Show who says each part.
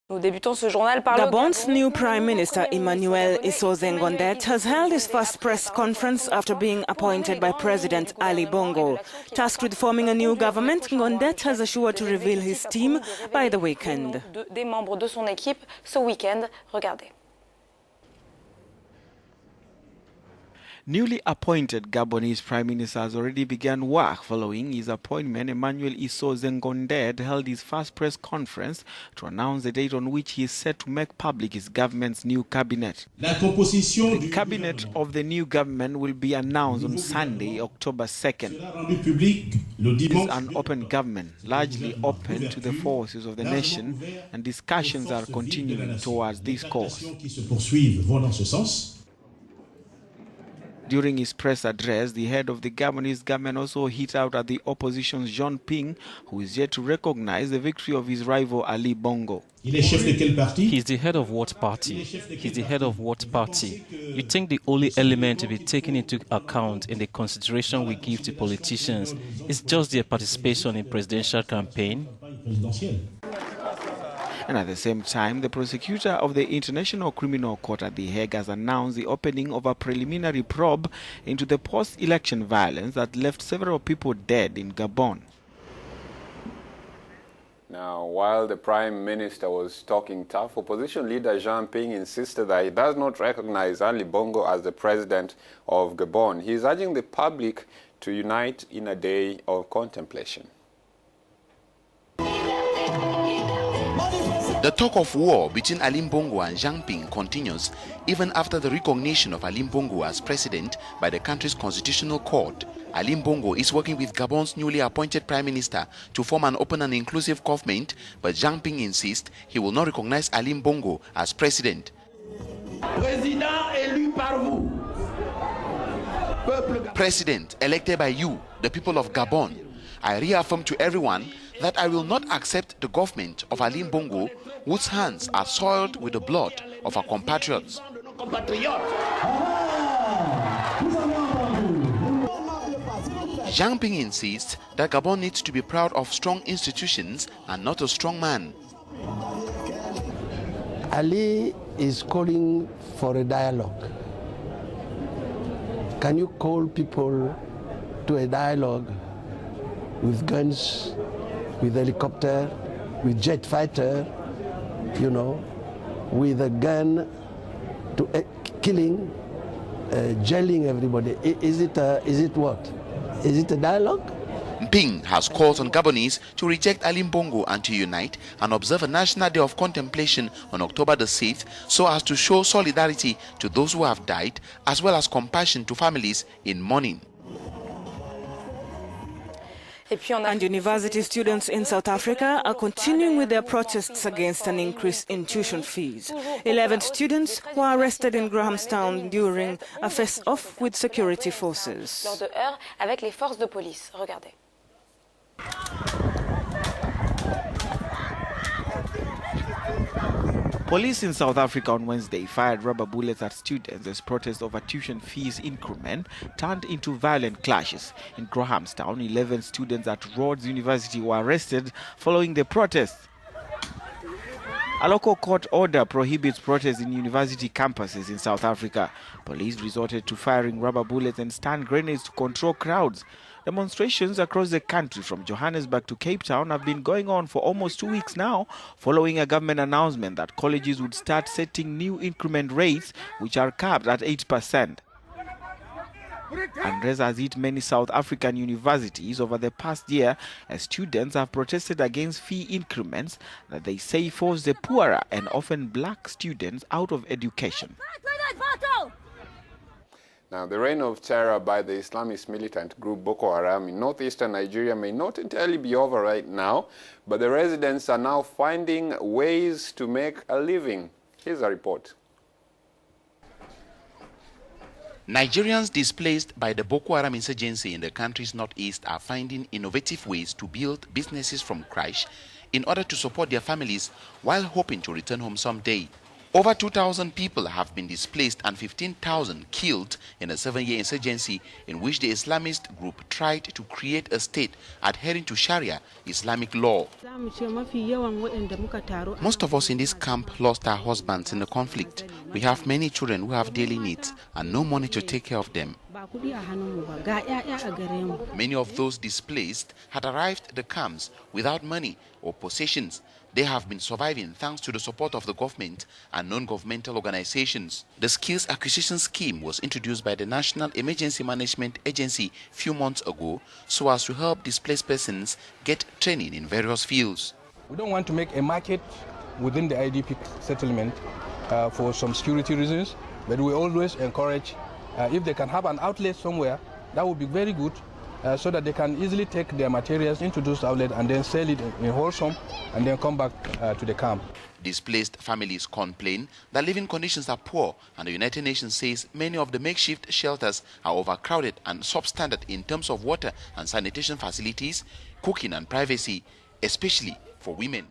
Speaker 1: Gabon's new Prime Minister Emmanuel Issou-Senghondet has held his first press conference after being appointed by President Ali Bongo. Tasked with forming a new government, Ngondet has assured to reveal his team by the weekend.
Speaker 2: Newly appointed Gabonese Prime Minister has already begun work. Following his appointment, Emmanuel Issou-Senghondet held his first press conference to announce the date on which he is set to make public his government's new cabinet. The cabinet of the new government will be announced on Sunday, October 2nd. It is an open government, largely open to the forces of the nation, and discussions are continuing towards this course. During his press address, the head of the Gabonese government also hit out at the opposition's Jean Ping, who is yet to recognize the victory of his rival Ali Bongo.
Speaker 3: He's the head of what party? He's the head of what party? You think the only element to be taken into account in the consideration we give to politicians is just their participation in presidential campaign?
Speaker 2: And at the same time, the prosecutor of the International Criminal Court at The Hague has announced the opening of a preliminary probe into the post-election violence that left several people dead in Gabon.
Speaker 4: Now, while the Prime Minister was talking tough, opposition leader Jean Ping insisted that he does not recognize Ali Bongo as the president of Gabon. He is urging the public to unite in a day of contemplation.
Speaker 5: The talk of war between Ali Bongo and Jean Ping continues even after the recognition of Ali Bongo as president by the country's constitutional court. Ali Bongo is working with Gabon's newly appointed prime minister to form an open and inclusive government, but Jean Ping insists he will not recognize Ali Bongo as president. President elected by you, the people of Gabon, I reaffirm to everyone that I will not accept the government of Ali Bongo, whose hands are soiled with the blood of our compatriots. Jean Ping insists that Gabon needs to be proud of strong institutions and not a strong man.
Speaker 6: Ali is calling for a dialogue. Can you call people to a dialogue with guns, with helicopter, with jet fighter, you know, with a gun to killing, jailing everybody? Is it what? Is it a dialogue?
Speaker 5: Ping has called on Gabonese to reject Ali Bongo and to unite and observe a national day of contemplation on October the 6th so as to show solidarity to those who have died as well as compassion to families in mourning.
Speaker 1: And university students in South Africa are continuing with their protests against an increase in tuition fees. 11 students were arrested in Grahamstown during a face-off with security forces.
Speaker 2: Police in South Africa on Wednesday fired rubber bullets at students as protest over tuition fees increment turned into violent clashes. In Grahamstown, 11 students at Rhodes University were arrested following the protests. A local court order prohibits protests in university campuses in South Africa. Police resorted to firing rubber bullets and stun grenades to control crowds. Demonstrations across the country from Johannesburg to Cape Town have been going on for almost 2 weeks now, following a government announcement that colleges would start setting new increment rates, which are capped at 8%. Unrest has hit many South African universities over the past year as students have protested against fee increments that they say force the poorer and often black students out of education.
Speaker 4: Now, the reign of terror by the Islamist militant group Boko Haram in northeastern Nigeria may not entirely be over right now, but the residents are now finding ways to make a living. Here's a report.
Speaker 5: Nigerians displaced by the Boko Haram insurgency in the country's northeast are finding innovative ways to build businesses from scratch in order to support their families while hoping to return home someday. Over 2,000 people have been displaced and 15,000 killed in a 7-year insurgency in which the Islamist group tried to create a state adhering to Sharia Islamic law. Most of us in this camp lost our husbands in the conflict. We have many children who have daily needs and no money to take care of them. Many of those displaced had arrived at the camps without money or possessions. They have been surviving thanks to the support of the government and non-governmental organizations. The skills acquisition scheme was introduced by the National Emergency Management Agency a few months ago so as to help displaced persons get training in various fields.
Speaker 7: We don't want to make a market within the IDP settlement for some security reasons, but we always encourage if they can have an outlet somewhere, that would be very good. So that they can easily take their materials into those outlets and then sell it in wholesome and then come back to the camp.
Speaker 5: Displaced families complain that living conditions are poor, and the United Nations says many of the makeshift shelters are overcrowded and substandard in terms of water and sanitation facilities, cooking and privacy, especially for women.